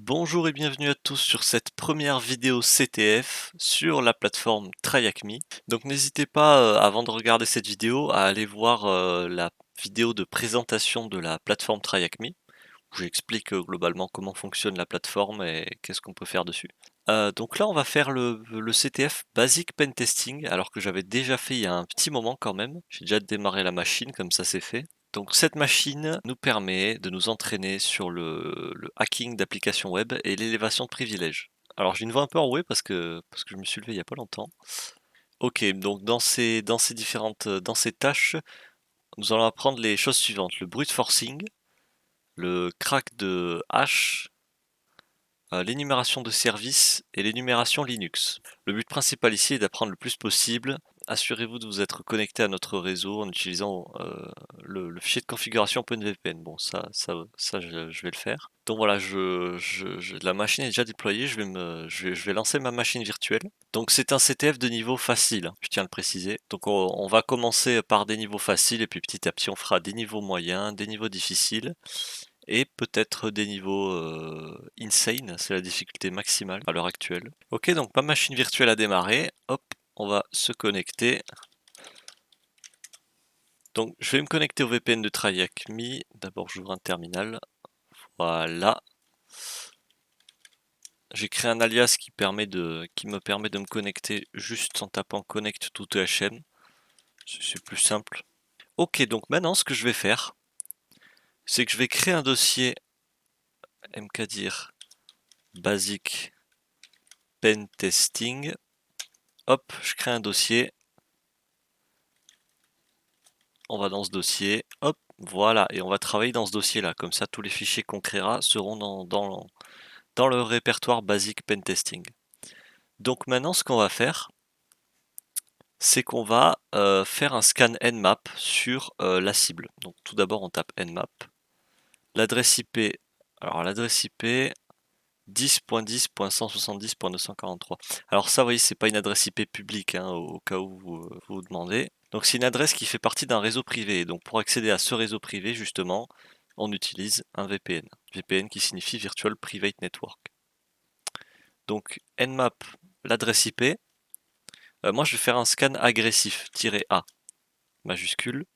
Bonjour et bienvenue à tous sur cette première vidéo CTF sur la plateforme TryHackMe. Donc n'hésitez pas, avant de regarder cette vidéo, à aller voir la vidéo de présentation de la plateforme TryHackMe, où j'explique globalement comment fonctionne la plateforme et qu'est-ce qu'on peut faire dessus. Donc là on va faire le CTF Basic Pen Testing, alors que j'avais déjà fait il y a un petit moment quand même. J'ai déjà démarré la machine, comme ça c'est fait. Donc cette machine nous permet de nous entraîner sur le hacking d'applications web et l'élévation de privilèges. Alors j'ai une voix un peu enrouée parce que je me suis levé il y a pas longtemps. Ok, donc dans ces différentes dans ces tâches, nous allons apprendre les choses suivantes: le brute forcing, le crack de hash, l'énumération de services et l'énumération Linux. Le but principal ici est d'apprendre le plus possible. Assurez-vous de vous être connecté à notre réseau en utilisant le fichier de configuration OpenVPN. Bon, ça je vais le faire. Donc voilà, la machine est déjà déployée. Je vais lancer ma machine virtuelle. Donc c'est un CTF de niveau facile, hein, je tiens à le préciser. Donc on va commencer par des niveaux faciles et puis petit à petit on fera des niveaux moyens, des niveaux difficiles et peut-être des niveaux insane, c'est la difficulté maximale à l'heure actuelle. Ok, donc ma machine virtuelle a démarré. Hop, on va se connecter. Donc je vais me connecter au VPN de TryHackMe. D'abord j'ouvre un terminal. Voilà. J'ai créé un alias qui me permet de me connecter juste en tapant connect to THM. C'est plus simple. Ok, donc maintenant ce que je vais faire, c'est que je vais créer un dossier mkdir basic pen testing. Hop, je crée un dossier. On va dans ce dossier, hop, voilà, et on va travailler dans ce dossier-là. Comme ça, tous les fichiers qu'on créera seront dans le répertoire basique pentesting. Donc maintenant, ce qu'on va faire, c'est qu'on va faire un scan nmap sur la cible. Donc tout d'abord, on tape nmap. L'adresse IP, alors l'adresse IP 10.10.170.243. Alors ça, vous voyez, c'est pas une adresse IP publique, hein, au cas où vous vous demandez. Donc c'est une adresse qui fait partie d'un réseau privé. Donc pour accéder à ce réseau privé, justement, on utilise un VPN. VPN qui signifie Virtual Private Network. Donc nmap, l'adresse IP. Moi, je vais faire un scan agressif, -A, majuscule.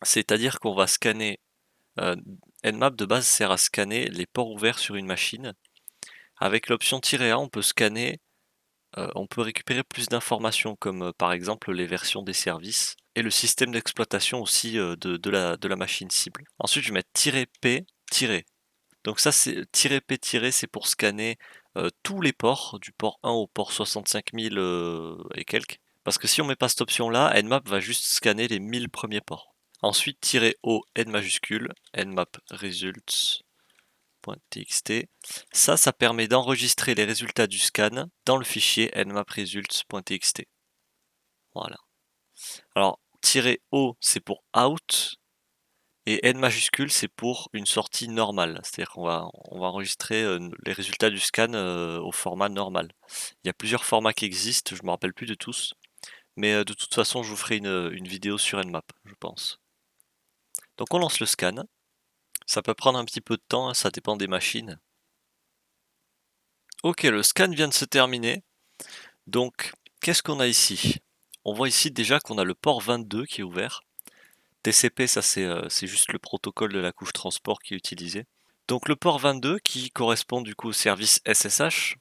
C'est-à-dire qu'on va scanner. Nmap de base sert à scanner les ports ouverts sur une machine. Avec l'option -A, on peut scanner, on peut récupérer plus d'informations comme par exemple les versions des services et le système d'exploitation aussi de la machine cible. Ensuite, je vais mettre -P-. Donc ça, c'est -P-, c'est pour scanner tous les ports, du port 1 au port 65 000 et quelques. Parce que si on met pas cette option-là, Nmap va juste scanner les 1000 premiers ports. Ensuite, -O, N majuscule, Nmap results. .txt. Ça permet d'enregistrer les résultats du scan dans le fichier nmapresults.txt. Voilà. Alors, -O, c'est pour out, et N majuscule, c'est pour une sortie normale. C'est-à-dire on va enregistrer les résultats du scan au format normal. Il y a plusieurs formats qui existent, je ne me rappelle plus de tous, mais de toute façon, je vous ferai une vidéo sur Nmap, je pense. Donc on lance le scan. Ça peut prendre un petit peu de temps, hein, ça dépend des machines. Ok, le scan vient de se terminer. Donc, qu'est-ce qu'on a ici? On voit ici déjà qu'on a le port 22 qui est ouvert. TCP, ça c'est juste le protocole de la couche transport qui est utilisé. Donc le port 22 qui correspond du coup au service SSH.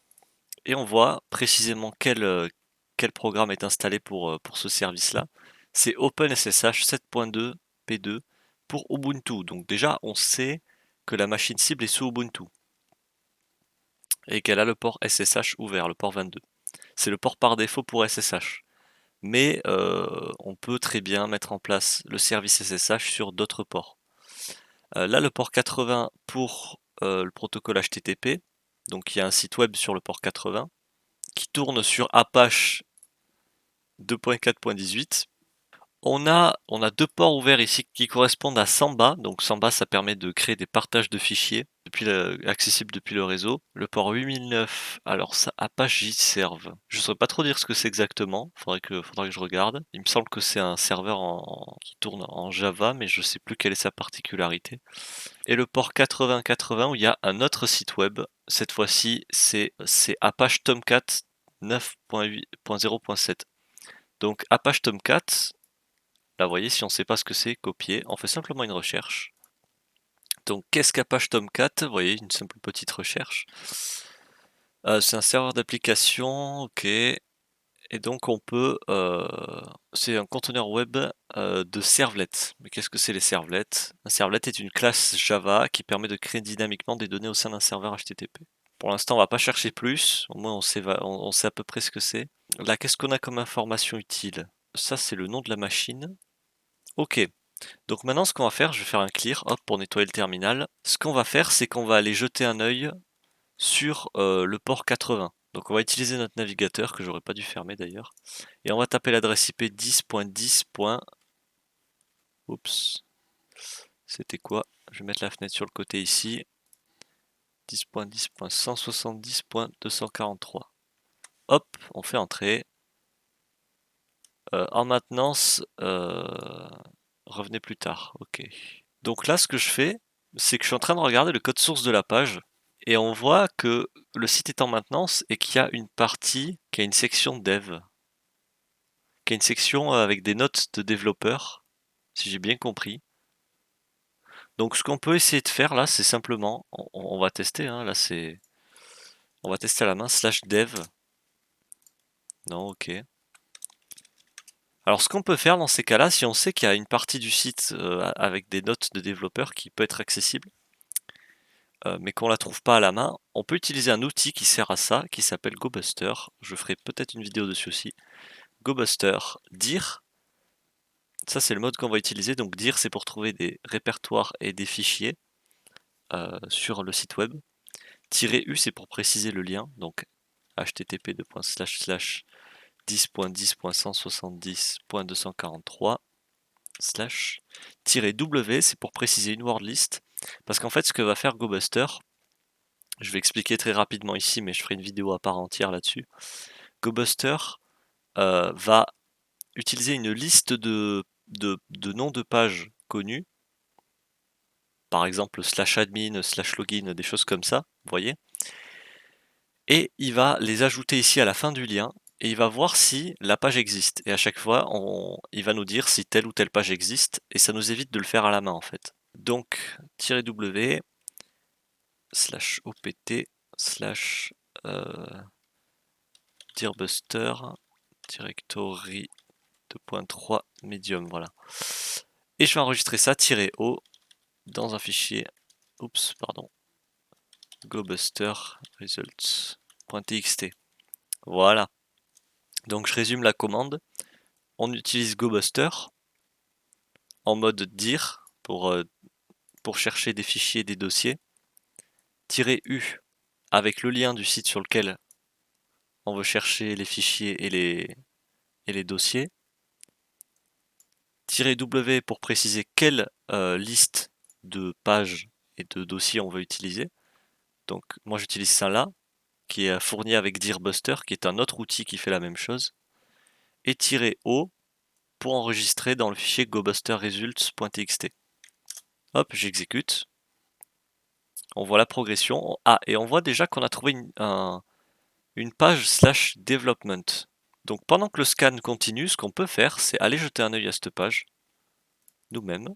Et on voit précisément quel programme est installé pour ce service-là. C'est OpenSSH 7.2 P2 pour Ubuntu. Donc déjà, on sait que la machine cible est sous Ubuntu et qu'elle a le port SSH ouvert, le port 22. C'est le port par défaut pour SSH. Mais on peut très bien mettre en place le service SSH sur d'autres ports. Là, le port 80 pour le protocole HTTP. Donc il y a un site web sur le port 80 qui tourne sur Apache 2.4.18. On a 2 ports ouverts ici qui correspondent à Samba. Donc Samba, ça permet de créer des partages de fichiers accessibles depuis le réseau. Le port 8009, alors ça, Apache JServe. Je ne saurais pas trop dire ce que c'est exactement. Faudrait que je regarde. Il me semble que c'est un serveur qui tourne en Java, mais je ne sais plus quelle est sa particularité. Et le port 8080 où il y a un autre site web. Cette fois-ci, c'est Apache Tomcat 9.8.0.7. Donc Apache Tomcat, là, vous voyez, si on ne sait pas ce que c'est, copier, on fait simplement une recherche. Donc, qu'est-ce qu'Apache Tomcat? Vous voyez, une simple petite recherche. C'est un serveur d'application, ok. Et donc, on peut... c'est un conteneur web de servlets. Mais qu'est-ce que c'est les servlets? Un servlet est une classe Java qui permet de créer dynamiquement des données au sein d'un serveur HTTP. Pour l'instant, on va pas chercher plus. Au moins, on sait à peu près ce que c'est. Là, qu'est-ce qu'on a comme information utile? Ça, c'est le nom de la machine. Ok. Donc maintenant, ce qu'on va faire, je vais faire un clear, hop, pour nettoyer le terminal. Ce qu'on va faire, c'est qu'on va aller jeter un œil sur le port 80. Donc on va utiliser notre navigateur, que j'aurais pas dû fermer d'ailleurs. Et on va taper l'adresse IP 10.10. Oups. C'était quoi? Je vais mettre la fenêtre sur le côté ici. 10.10.170.243. Hop, on fait entrer. En maintenance, revenez plus tard. Ok. Donc là, ce que je fais, c'est que je suis en train de regarder le code source de la page et on voit que le site est en maintenance et qu'il y a une partie qui a une section dev, qui a une section avec des notes de développeurs, si j'ai bien compris. Donc ce qu'on peut essayer de faire là, c'est simplement, on va tester, hein, là c'est, on va tester à la main, /dev. Non, ok. Alors ce qu'on peut faire dans ces cas-là, si on sait qu'il y a une partie du site avec des notes de développeurs qui peut être accessible, mais qu'on la trouve pas à la main, on peut utiliser un outil qui sert à ça, qui s'appelle GoBuster. Je ferai peut-être une vidéo dessus aussi. GoBuster, dir, ça c'est le mode qu'on va utiliser. Donc dir, c'est pour trouver des répertoires et des fichiers sur le site web. -u, c'est pour préciser le lien, donc http://10.10.170.243 -w, c'est pour préciser une word list. Parce qu'en fait, ce que va faire GoBuster, je vais expliquer très rapidement ici, mais je ferai une vidéo à part entière là-dessus. GoBuster va utiliser une liste de noms de pages connus, par exemple /admin, /login, des choses comme ça, vous voyez. Et il va les ajouter ici à la fin du lien, et il va voir si la page existe. Et à chaque fois, il va nous dire si telle ou telle page existe, et ça nous évite de le faire à la main en fait. Donc, -w, /opt, dirbuster, directory 2.3 medium, voilà. Et je vais enregistrer ça -o dans un fichier, oups, pardon, GoBuster results.txt. Voilà. Donc je résume la commande. On utilise GoBuster en mode dir pour chercher des fichiers et des dossiers. -u avec le lien du site sur lequel on veut chercher les fichiers et les dossiers. -w pour préciser quelle liste de pages et de dossiers on veut utiliser. Donc moi j'utilise ça là, qui est fourni avec dirbuster, qui est un autre outil qui fait la même chose. Et -o pour enregistrer dans le fichier gobusterresults.txt. Hop, j'exécute. On voit la progression. Ah, et on voit déjà qu'on a trouvé une page /development. Donc pendant que le scan continue, ce qu'on peut faire, c'est aller jeter un œil à cette page, nous-mêmes,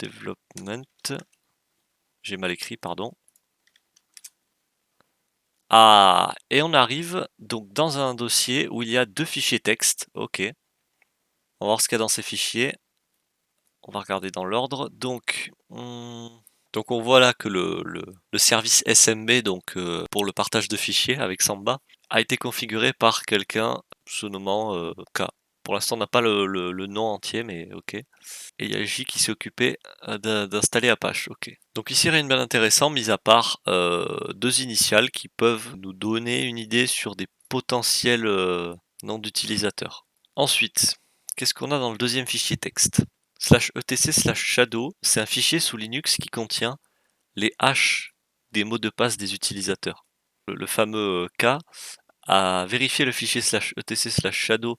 /development. J'ai mal écrit, pardon. Ah, et on arrive donc dans un dossier où il y a 2 fichiers texte. Ok. On va voir ce qu'il y a dans ces fichiers. On va regarder dans l'ordre. Donc on voit là que le service SMB, donc pour le partage de fichiers avec Samba, a été configuré par quelqu'un se nommant K. Pour l'instant, on n'a pas le nom entier, mais ok. Et il y a J qui s'est occupé d'installer Apache. Ok. Donc ici, rien de bien intéressant, mis à part 2 initiales qui peuvent nous donner une idée sur des potentiels noms d'utilisateurs. Ensuite, qu'est-ce qu'on a dans le deuxième fichier texte? /etc/shadow, c'est un fichier sous Linux qui contient les hashes des mots de passe des utilisateurs. Le fameux K a vérifié le fichier /etc/shadow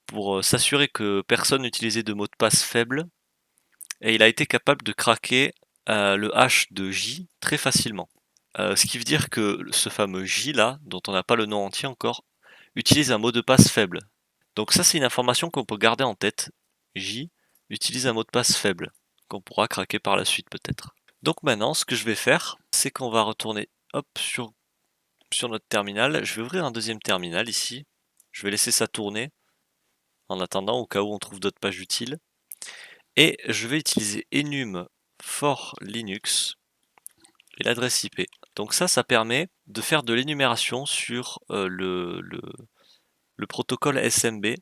pour s'assurer que personne n'utilisait de mots de passe faibles, et il a été capable de craquer le hash de J très facilement. Ce qui veut dire que ce fameux J là, dont on n'a pas le nom entier encore, utilise un mot de passe faible. Donc ça, c'est une information qu'on peut garder en tête. J utilise un mot de passe faible, qu'on pourra craquer par la suite peut-être. Donc maintenant, ce que je vais faire, c'est qu'on va retourner hop, sur notre terminal. Je vais ouvrir un deuxième terminal ici. Je vais laisser ça tourner en attendant, au cas où on trouve d'autres pages utiles. Et je vais utiliser enum for Linux et l'adresse IP. Donc ça permet de faire de l'énumération sur le protocole SMB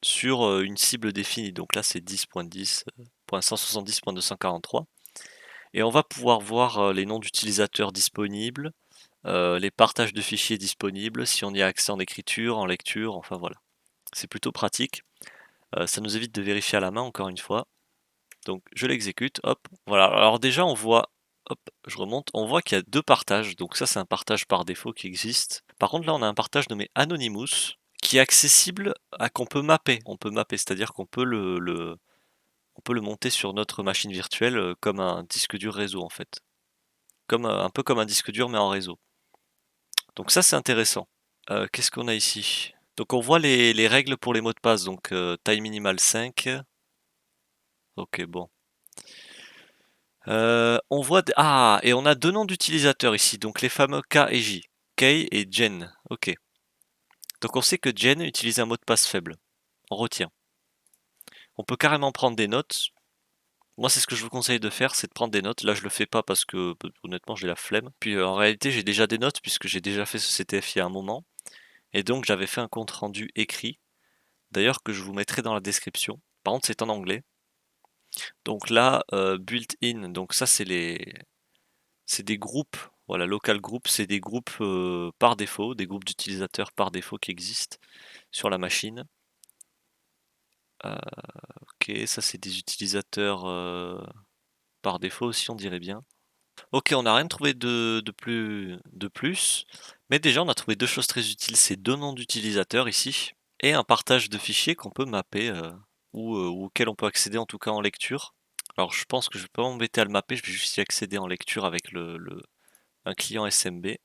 sur une cible définie. Donc là, c'est 10.10.170.243. Et on va pouvoir voir les noms d'utilisateurs disponibles, les partages de fichiers disponibles, si on y a accès en écriture, en lecture, enfin voilà. C'est plutôt pratique. Ça nous évite de vérifier à la main, encore une fois. Donc je l'exécute, hop, voilà. Alors déjà, on voit, hop, je remonte, on voit qu'il y a deux partages. Donc ça, c'est un partage par défaut qui existe. Par contre, là, on a un partage nommé Anonymous, qui est accessible à qu'on peut mapper. On peut mapper, c'est-à-dire qu'on peut on peut le monter sur notre machine virtuelle comme un disque dur réseau en fait. Comme, un peu comme un disque dur mais en réseau. Donc ça c'est intéressant. Qu'est-ce qu'on a ici? Donc on voit les règles pour les mots de passe. Donc taille minimale 5. Ok, bon. On voit... Ah, et on a deux noms d'utilisateurs ici. Donc les fameux K et J. Kay et Jen. Ok. Donc on sait que Jen utilise un mot de passe faible. On retient. On peut carrément prendre des notes. Moi, c'est ce que je vous conseille de faire, c'est de prendre des notes. Là, je le fais pas parce que honnêtement, j'ai la flemme. Puis en réalité, j'ai déjà des notes puisque j'ai déjà fait ce CTF il y a un moment. Et donc, j'avais fait un compte rendu écrit. D'ailleurs, que je vous mettrai dans la description. Par contre, c'est en anglais. Donc là, built-in, donc ça, c'est des groupes. Voilà, local group, c'est des groupes par défaut, des groupes d'utilisateurs par défaut qui existent sur la machine. Ok, ça c'est des utilisateurs par défaut aussi, on dirait bien. Ok, on n'a rien trouvé de plus, mais déjà on a trouvé deux choses très utiles, c'est deux noms d'utilisateurs ici, et un partage de fichiers qu'on peut mapper, ou auquel on peut accéder en tout cas en lecture. Alors je pense que je vais pas m'embêter à le mapper, je vais juste y accéder en lecture avec un client SMB.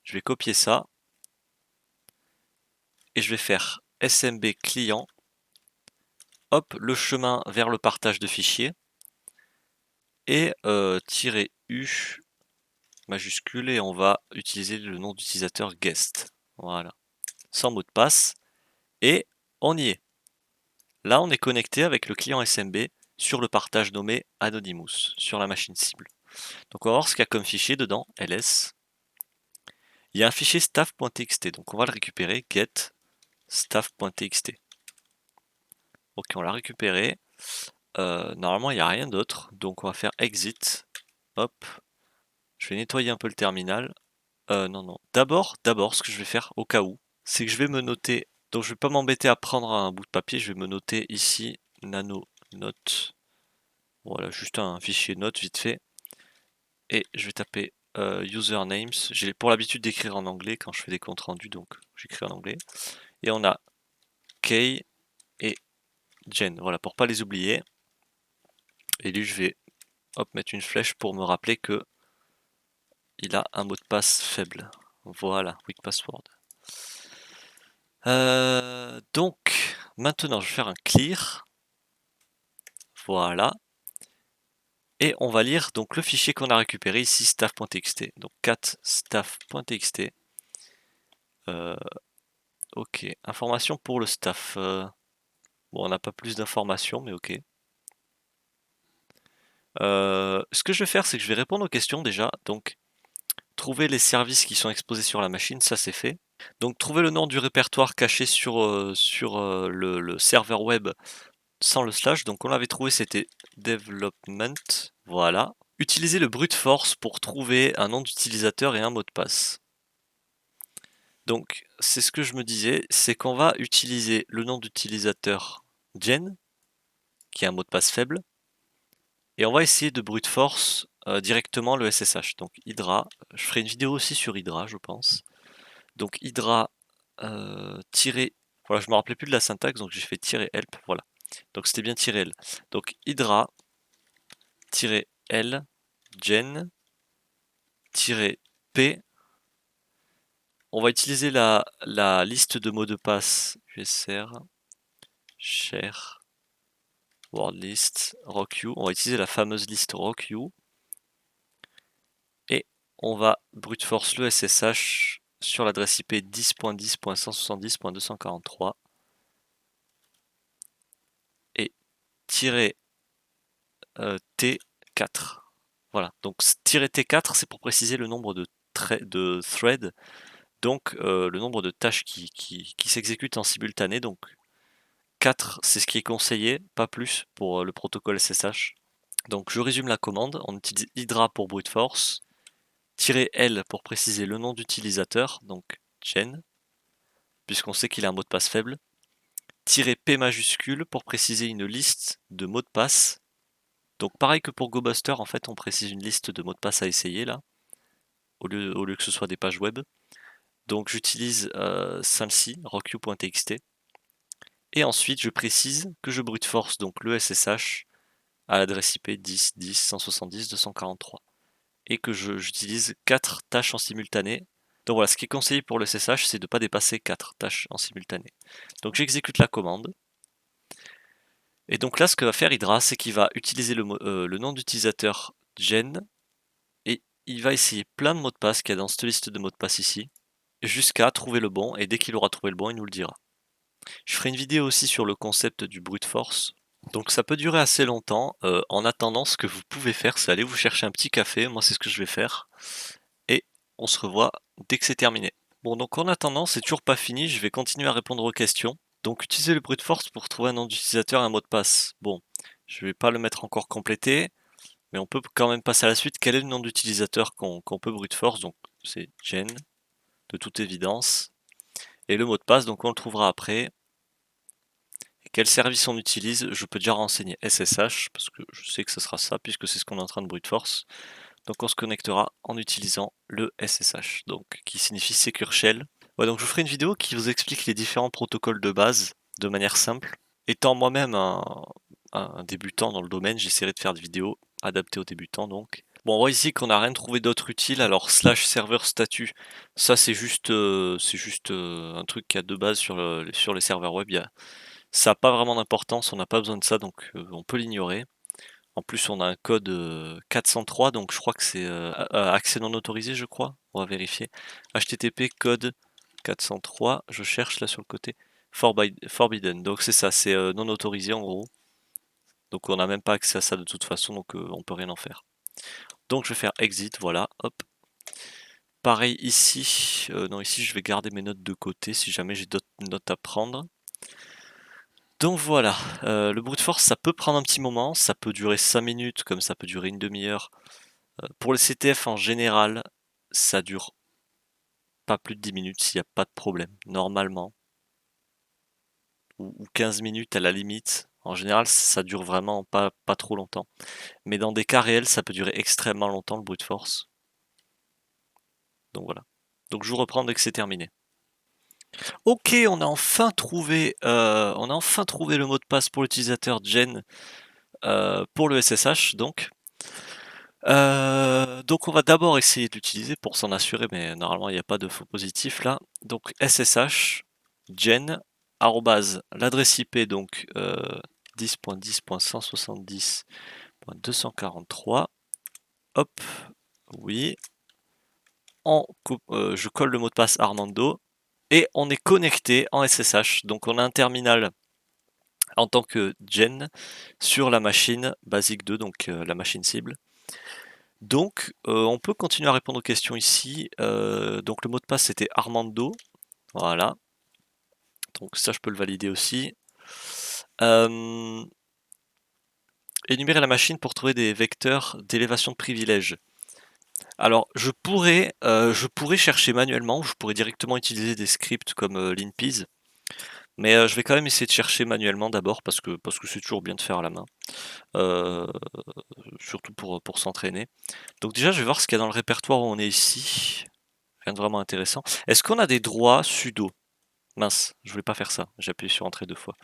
Je vais copier ça, et je vais faire SMB client, hop, le chemin vers le partage de fichiers, et -U majuscule, et on va utiliser le nom d'utilisateur guest. Voilà. Sans mot de passe. Et on y est. Là, on est connecté avec le client SMB sur le partage nommé Anonymous, sur la machine cible. Donc on va voir ce qu'il y a comme fichier dedans, ls. Il y a un fichier staff.txt, donc on va le récupérer, get staff.txt. Ok, on l'a récupéré. Normalement, il n'y a rien d'autre, donc on va faire exit. Hop. Je vais nettoyer un peu le terminal. Non, non. D'abord, ce que je vais faire, au cas où, c'est que je vais me noter. Donc je vais pas m'embêter à prendre un bout de papier, je vais me noter ici nano note. Voilà, juste un fichier note vite fait. Et je vais taper usernames. J'ai pour l'habitude d'écrire en anglais quand je fais des comptes rendus, donc j'écris en anglais. Et on a Kay et Jen, voilà, pour pas les oublier. Et lui, je vais mettre une flèche pour me rappeler que il a un mot de passe faible. Voilà, weak password. Donc, maintenant, je vais faire un clear. Voilà. Et on va lire donc le fichier qu'on a récupéré ici, staff.txt. Donc cat staff.txt. Ok, information pour le staff. Bon, on n'a pas plus d'informations, mais ok. Ce que je vais faire, c'est que je vais répondre aux questions déjà. Donc, trouver les services qui sont exposés sur la machine, ça c'est fait. Donc, trouver le nom du répertoire caché sur le serveur web sans le slash. Donc, on l'avait trouvé, c'était development. Voilà. Utiliser le brute force pour trouver un nom d'utilisateur et un mot de passe. Donc c'est ce que je me disais, c'est qu'on va utiliser le nom d'utilisateur Jen, qui est un mot de passe faible, et on va essayer de brute force directement le SSH. Donc Hydra, je ferai une vidéo aussi sur Hydra, je pense. Donc Hydra tirer, voilà, je me rappelais plus de la syntaxe, donc j'ai fait tirer help, voilà. Donc c'était bien tirer L. Donc Hydra tirer L Jen tirer P. On va utiliser la liste de mots de passe USR share word list rockyou. On va utiliser la fameuse liste rockyou et on va brute force le SSH sur l'adresse IP 10.10.170.243 et tirer T4. Voilà, donc T4 c'est pour préciser le nombre de threads, donc le nombre de tâches qui s'exécutent en simultané. Donc 4 c'est ce qui est conseillé, pas plus pour le protocole SSH. Donc je résume la commande, on utilise Hydra pour brute force, -L pour préciser le nom d'utilisateur, donc Jen, puisqu'on sait qu'il a un mot de passe faible, -P majuscule pour préciser une liste de mots de passe. Donc pareil que pour GoBuster, en fait on précise une liste de mots de passe à essayer là, au lieu que ce soit des pages web. Donc j'utilise celle-ci, rockyou.txt, et ensuite je précise que je brute force donc le SSH à l'adresse IP 10.10.170.243 et que j'utilise 4 tâches en simultané. Donc voilà, ce qui est conseillé pour le SSH, c'est de ne pas dépasser 4 tâches en simultané. Donc j'exécute la commande. Et donc là, ce que va faire Hydra, c'est qu'il va utiliser le nom d'utilisateur Jen et il va essayer plein de mots de passe qu'il y a dans cette liste de mots de passe ici, jusqu'à trouver le bon, et dès qu'il aura trouvé le bon, il nous le dira. Je ferai une vidéo aussi sur le concept du brute force. Donc ça peut durer assez longtemps. En attendant, ce que vous pouvez faire, c'est aller vous chercher un petit café. Moi, c'est ce que je vais faire. Et on se revoit dès que c'est terminé. Bon, donc en attendant, c'est toujours pas fini. Je vais continuer à répondre aux questions. Donc utiliser le brute force pour trouver un nom d'utilisateur et un mot de passe. Bon, je vais pas le mettre encore complété, mais on peut quand même passer à la suite. Quel est le nom d'utilisateur qu'on peut brute force? Donc c'est Jen, de toute évidence. Et le mot de passe, donc on le trouvera après. Quel service on utilise? Je peux déjà renseigner SSH, parce que je sais que ce sera ça, puisque c'est ce qu'on est en train de brute force. Donc on se connectera en utilisant le SSH, donc qui signifie Secure Shell. Ouais, donc je vous ferai une vidéo qui vous explique les différents protocoles de base de manière simple. Étant moi-même un débutant dans le domaine, j'essaierai de faire des vidéos adaptées aux débutants donc. Bon, on voit ici qu'on n'a rien trouvé d'autre utile. Alors /serveur statut, ça c'est juste, un truc qu'il y a de base sur les serveurs web. Ça n'a pas vraiment d'importance, on n'a pas besoin de ça, donc on peut l'ignorer. En plus, on a un code 403, donc je crois que c'est accès non autorisé, je crois. On va vérifier. HTTP code 403, je cherche là sur le côté. Forbidden, donc c'est ça, c'est non autorisé en gros. Donc on n'a même pas accès à ça de toute façon, donc on peut rien en faire. Donc je vais faire exit, voilà, hop. Pareil ici, non ici je vais garder mes notes de côté si jamais j'ai d'autres notes à prendre. Donc voilà, le brute force ça peut prendre un petit moment, ça peut durer 5 minutes comme ça peut durer une demi-heure. Pour le CTF en général, ça dure pas plus de 10 minutes s'il n'y a pas de problème, normalement. Ou 15 minutes à la limite. En général, ça dure vraiment pas trop longtemps. Mais dans des cas réels, ça peut durer extrêmement longtemps le brute force. Donc voilà. Donc je vous reprends dès que c'est terminé. Ok, on a enfin trouvé le mot de passe pour l'utilisateur Jen pour le SSH donc. Donc on va d'abord essayer de l'utiliser pour s'en assurer, mais normalement il n'y a pas de faux positif là. Donc SSH Jen l'adresse IP donc 10.10.170.243. Hop, oui. Je colle le mot de passe Armando et on est connecté en SSH. Donc on a un terminal en tant que Jen sur la machine basique 2, donc la machine cible. Donc, on peut continuer à répondre aux questions ici. Donc, le mot de passe, c'était Armando. Voilà. Donc, ça, je peux le valider aussi. Énumérer la machine pour trouver des vecteurs d'élévation de privilèges. Alors, je pourrais chercher manuellement, je pourrais directement utiliser des scripts comme linpiz, mais je vais quand même essayer de chercher manuellement d'abord parce que c'est toujours bien de faire à la main, euh, surtout pour s'entraîner. Donc déjà, je vais voir ce qu'il y a dans le répertoire où on est ici. Rien de vraiment intéressant. Est-ce qu'on a des droits sudo? Mince, je voulais pas faire ça. J'ai appuyé sur entrée 2 fois.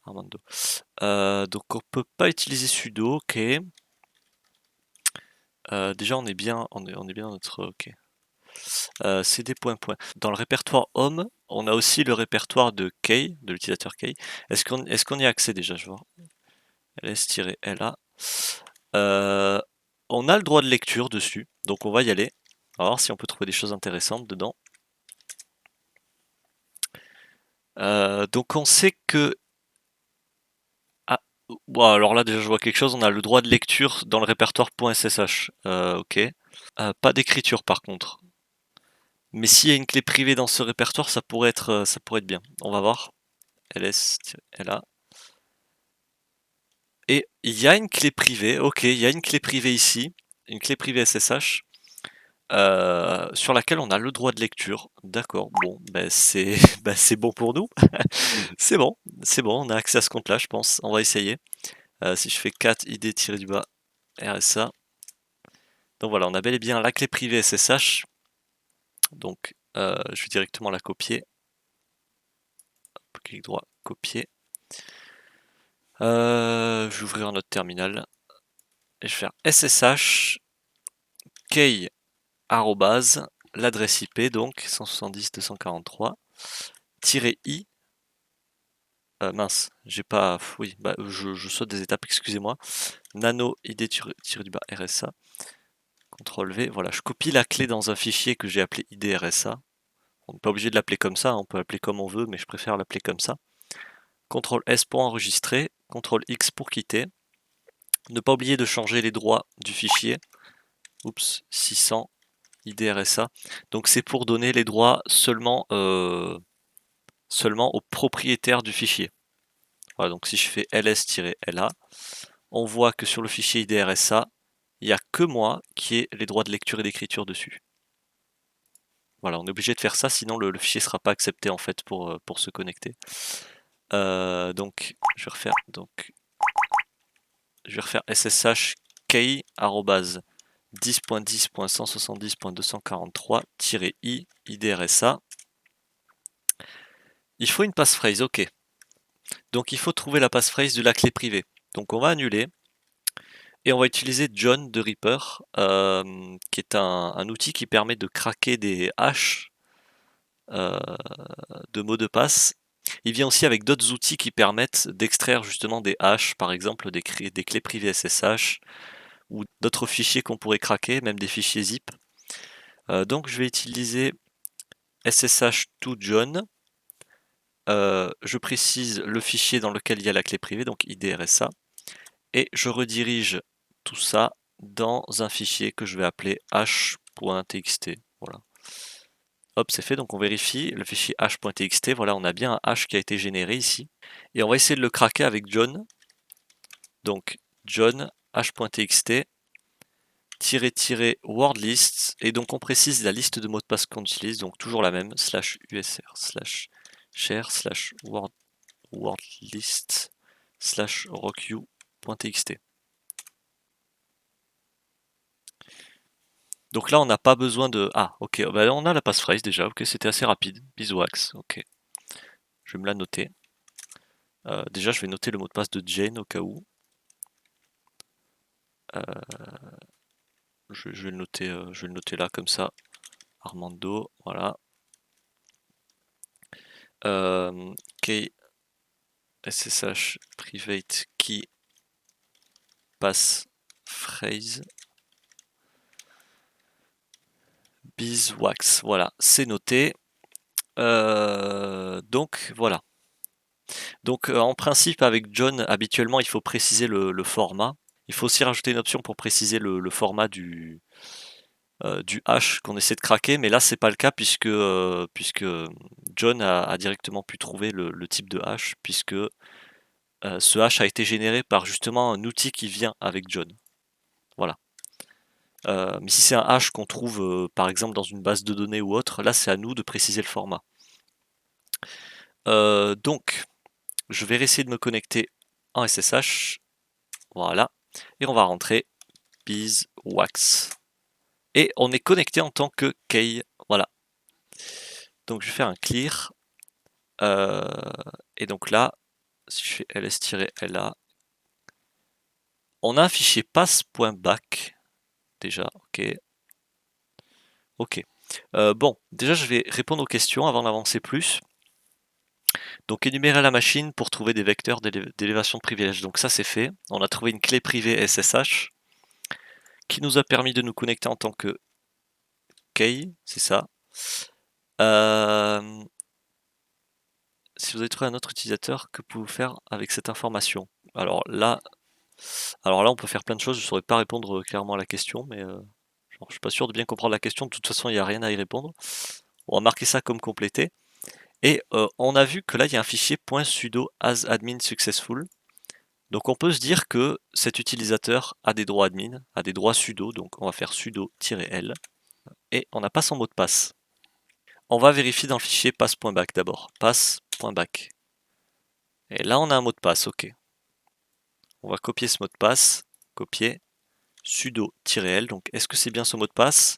Armando. Donc on peut pas utiliser sudo, ok. Déjà on est bien dans notre ok. cd. Dans le répertoire home, on a aussi le répertoire de key, de l'utilisateur key. Est-ce qu'on y a accès déjà? Je vois. ls-la. Euh, on a le droit de lecture dessus, donc on va y aller. On va voir si on peut trouver des choses intéressantes dedans. Donc on sait que... Ah, bon, alors là déjà je vois quelque chose, on a le droit de lecture dans le répertoire .ssh. Ok. Pas d'écriture par contre. Mais s'il y a une clé privée dans ce répertoire, ça pourrait être bien. On va voir. ls-la. Et il y a une clé privée, ok, il y a une clé privée ici, une clé privée SSH, sur laquelle on a le droit de lecture. D'accord, bon, ben c'est ben c'est bon pour nous. C'est bon, on a accès à ce compte-là, je pense. On va essayer. Si je fais cat id-du-bas RSA. Donc voilà, on a bel et bien la clé privée SSH. Donc je vais directement la copier. Clic droit, copier. Je vais ouvrir notre terminal. Et je vais faire SSH key arrobase l'adresse IP, donc 170.243-i. Mince, j'ai pas. Oui, bah, je saute des étapes, excusez-moi. Nano id-du-bas RSA. CTRL V. Voilà, je copie la clé dans un fichier que j'ai appelé id-rsa. On n'est pas obligé de l'appeler comme ça, on peut l'appeler comme on veut, mais je préfère l'appeler comme ça. CTRL S pour enregistrer, CTRL X pour quitter. Ne pas oublier de changer les droits du fichier. Oups, 600 id-rsa. Donc c'est pour donner les droits seulement au propriétaire du fichier. Voilà, donc si je fais ls-la, on voit que sur le fichier id-rsa, il n'y a que moi qui ai les droits de lecture et d'écriture dessus. Voilà, on est obligé de faire ça, sinon le fichier ne sera pas accepté en fait pour se connecter. Donc je vais refaire ssh key 10.10.170.243-i id-rsa. Il faut une passphrase, ok. Donc il faut trouver la passphrase de la clé privée. Donc on va annuler et on va utiliser John de Reaper, qui est un outil qui permet de craquer des hashes de mots de passe. Il vient aussi avec d'autres outils qui permettent d'extraire justement des hashes, par exemple des clés privées SSH ou d'autres fichiers qu'on pourrait craquer, même des fichiers zip. Donc je vais utiliser SSH to John. Je précise le fichier dans lequel il y a la clé privée, donc id-rsa, et je redirige tout ça dans un fichier que je vais appeler h.txt. Voilà. Hop, c'est fait, donc on vérifie le fichier h.txt. Voilà, on a bien un hash qui a été généré ici. Et on va essayer de le craquer avec John. Donc John h.txt wordlist, et donc on précise la liste de mots de passe qu'on utilise, donc toujours la même, /usr/share/wordlist/rockyou.txt. Donc là on n'a pas besoin de... Ah ok, bah, on a la passphrase déjà, ok, c'était assez rapide, beeswax, ok. Je vais me la noter. Déjà je vais noter le mot de passe de Jane au cas où. Je vais le noter là comme ça. Armando, voilà. Key SSH private key passphrase beeswax. Voilà, c'est noté. Donc voilà. Donc en principe avec John, habituellement il faut préciser le format. Il faut aussi rajouter une option pour préciser le format du hash qu'on essaie de craquer, mais là c'est pas le cas puisque John a directement pu trouver le type de hash, puisque ce hash a été généré par justement un outil qui vient avec John. Voilà. Mais si c'est un hash qu'on trouve par exemple dans une base de données ou autre, là c'est à nous de préciser le format. Donc, je vais essayer de me connecter en SSH. Voilà. Et on va rentrer beeswax. Et on est connecté en tant que key. Voilà. Donc je vais faire un clear. Et donc là, si je fais ls-la, on a un fichier pass.back. Déjà, ok. Ok. Bon, déjà je vais répondre aux questions avant d'avancer plus. Donc énumérer la machine pour trouver des vecteurs d'élévation de privilèges. Donc ça c'est fait. On a trouvé une clé privée SSH qui nous a permis de nous connecter en tant que key, c'est ça. Si vous avez trouvé un autre utilisateur, que pouvez-vous faire avec cette information? Alors là, on peut faire plein de choses. Je ne saurais pas répondre clairement à la question, mais je suis pas sûr de bien comprendre la question. De toute façon, il n'y a rien à y répondre. On va marquer ça comme complété. Et on a vu que là, il y a un fichier .sudo as admin successful. Donc on peut se dire que cet utilisateur a des droits admin, a des droits sudo. Donc on va faire sudo-l. Et on n'a pas son mot de passe. On va vérifier dans le fichier pass.back d'abord. Pass.back. Et là, on a un mot de passe, ok. On va copier ce mot de passe. Copier. Sudo-l. Donc, est-ce que c'est bien ce mot de passe?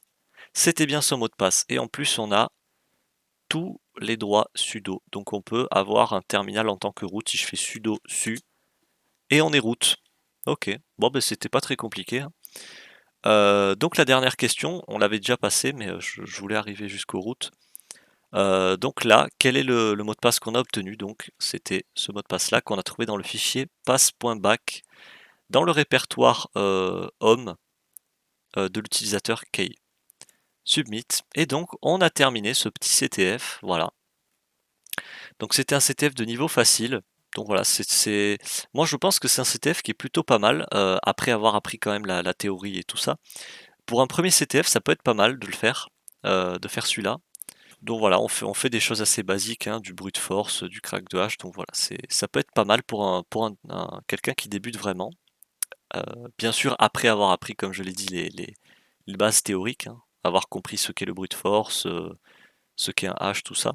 C'était bien ce mot de passe. Et en plus, on a tous les droits sudo. Donc, on peut avoir un terminal en tant que root. Si je fais sudo su. Et on est root. Ok. Bon, ben, c'était pas très compliqué. Donc, la dernière question, on l'avait déjà passé, mais je voulais arriver jusqu'au root. Donc là, quel est le mot de passe qu'on a obtenu? Donc c'était ce mot de passe là qu'on a trouvé dans le fichier pass.back dans le répertoire home de l'utilisateur key. Submit. Et donc on a terminé ce petit CTF. Voilà. Donc c'était un CTF de niveau facile. Donc voilà, moi je pense que c'est un CTF qui est plutôt pas mal, après avoir appris quand même la théorie et tout ça. Pour un premier CTF, ça peut être pas mal de le faire, de faire celui-là. Donc voilà, on fait des choses assez basiques, hein, du brute force, du crack de hache, donc voilà, ça peut être pas mal pour quelqu'un qui débute vraiment. Bien sûr, après avoir appris, comme je l'ai dit, les bases théoriques, hein, avoir compris ce qu'est le brute force, ce qu'est un hash, tout ça.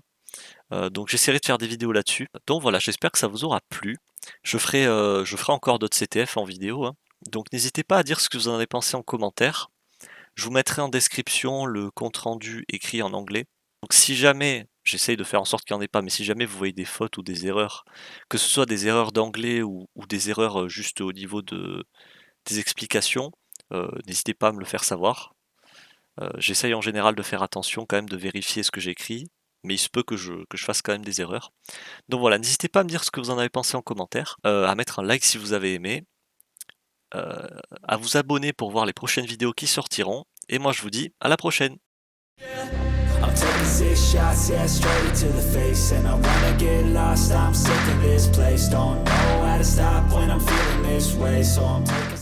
Donc j'essaierai de faire des vidéos là-dessus. Donc voilà, j'espère que ça vous aura plu. Je ferai encore d'autres CTF en vidéo, hein. Donc n'hésitez pas à dire ce que vous en avez pensé en commentaire. Je vous mettrai en description le compte rendu écrit en anglais. Donc si jamais, j'essaye de faire en sorte qu'il n'y en ait pas, mais si jamais vous voyez des fautes ou des erreurs, que ce soit des erreurs d'anglais ou des erreurs juste au niveau des explications, n'hésitez pas à me le faire savoir. J'essaye en général de faire attention quand même, de vérifier ce que j'écris, mais il se peut que je fasse quand même des erreurs. Donc voilà, n'hésitez pas à me dire ce que vous en avez pensé en commentaire, à mettre un like si vous avez aimé, à vous abonner pour voir les prochaines vidéos qui sortiront, et moi je vous dis à la prochaine. I'm taking 6 shots, yeah, straight to the face. And I wanna get lost, I'm sick of this place. Don't know how to stop when I'm feeling this way. So I'm taking